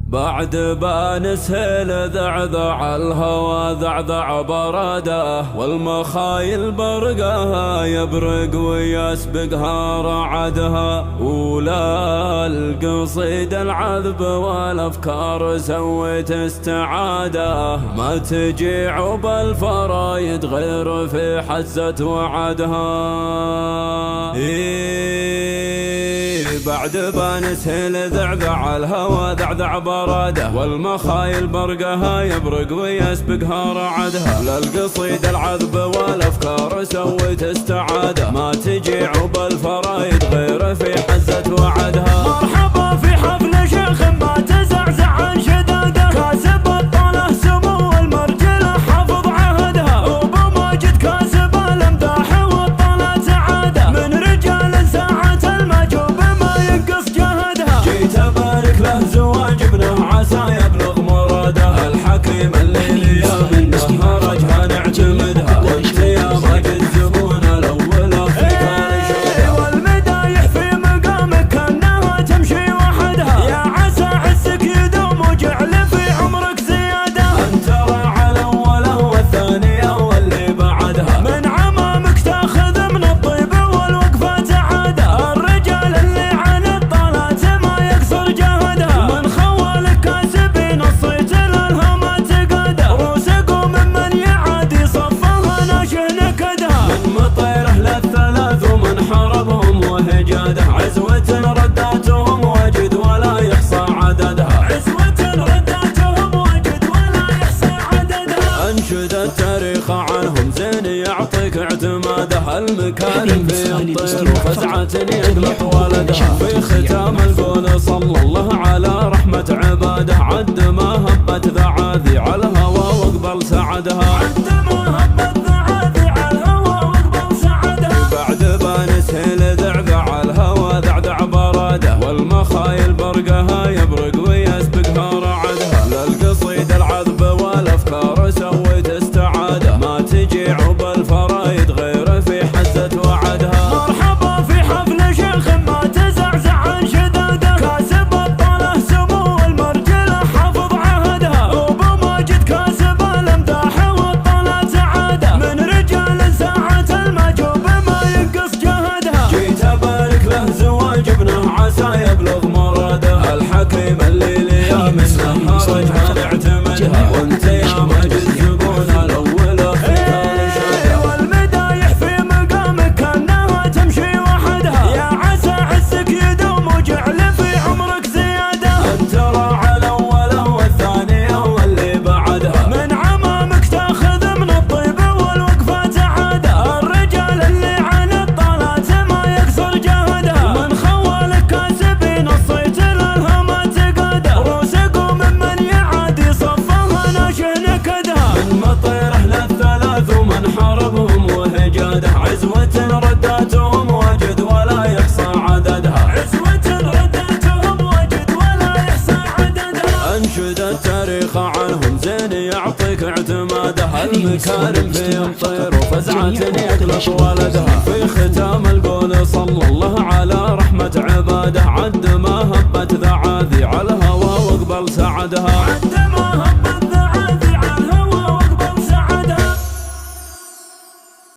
بعد بانسهل ذعذع الهوى ذعذع براده، والمخايل برقها يبرق ويسبقها رعدها. ولا القصيد العذب والافكار سويت استعاده، ما تجي عب الفرايد غير في حزة وعدها. بعد بانسهل ذعذع الهوى ذعذع براده، والمخايل برقها يبرق ويسبقها رعدها. للقصيد العذب والافكار سويت استعاده، ما تجي عب الفرايد غير في حزة وعدها. مرحبا في حفل شيخ ما تزعزع عن شداده، كاسب الطاله سمو المرجله حافظ عهدها. وبماجد كاسب الامداح والطاله سعاده، من رجال ساعة المجوب ما ينقص جهدها. جيت ابارك له زواج ابنه عسى يبلغ مراده، الحكيم الليل يا منه رجها نعتمدها. وانت يا ماجد زبون الاول في كان شهدها، والمدايح في مقامك كانها تمشي وحدها. يا عسى عزك يدوم وجعل في عمرك زياده، انت راعى الاول والثانيه واللي بعدها. من عمامك تاخذ من الطيب والوقفه سعاده. الرجال اللي عن الطلات ما يكسر جهدها، من خوالك كاسبين الصيت الالهامات قاده. روسكم ممن يعادي صفها ناشه نكدها، من مطيره للثلاث ومن حربهم وهجاده. عزوة رداتهم وجد ولا يحصى عددها، عزوة رداتهم وجد ولا يحصى عددها. انشد التاريخ عنهم زين يعطيك اعتماده. المكارم في الطير وفزعة يقلق ولدها. في ختام القول صلى الله على رحمة عباده، عد ما هبت ذعاذي على الهوى واقبل سعدها. عندما هبت ذعاذي على الهوى واقبل سعدها. بعد بانسهل ذعذع الهوى ذعذع براده، والمخايل برقها يبرق ويسبقها رعدها. للقصيد العذب والافكار سويت استعاده، ما تجي عب الفرايد غير في حزة وعدها. مرحبا في حفل شيخ ما تزعزع عن شداده، كاسب الطاله سمو المرجله حافظ عهدها. وبماجد كاسب الامداح والطاله سعاده، من رجال ساعة المجوب ما ينقص جهدها. جيت ابارك له زواج ابنه عسى يبلغ مراده، الحكيم الليل يا منه رجها نعتمدها. وانت يا ماجد زبون الاول في كان شهدها، والمدايح في مقامك كانها تمشي وحدها. يا عسى عزك يدوم وجعل في عمرك زياده، انت راعى الاول والثانيه واللي بعدها. من عمامك تاخذ من الطيب والوقفه سعاده. الرجال اللي عن الطلات ما يكسر جهدها، من خوالك كاسبين الصيت الالهامات قاده. روسكم ممن يعادي صفها ناشه نكدها، من مطيره للثلاث ومن حربهم وهجاده. عزوة رداتهم وجد ولا يحصى عددها، عزوة رداتهم وجد ولا يحصى عددها. انشد التاريخ عنهم زين يعطيك اعتماده. المكارم في الطير وفزعة يقلق ولدها. في ختام القول صلى الله على رحمة عباده، عد ما هبت ذعاذي على الهوى واقبل سعدها. عندما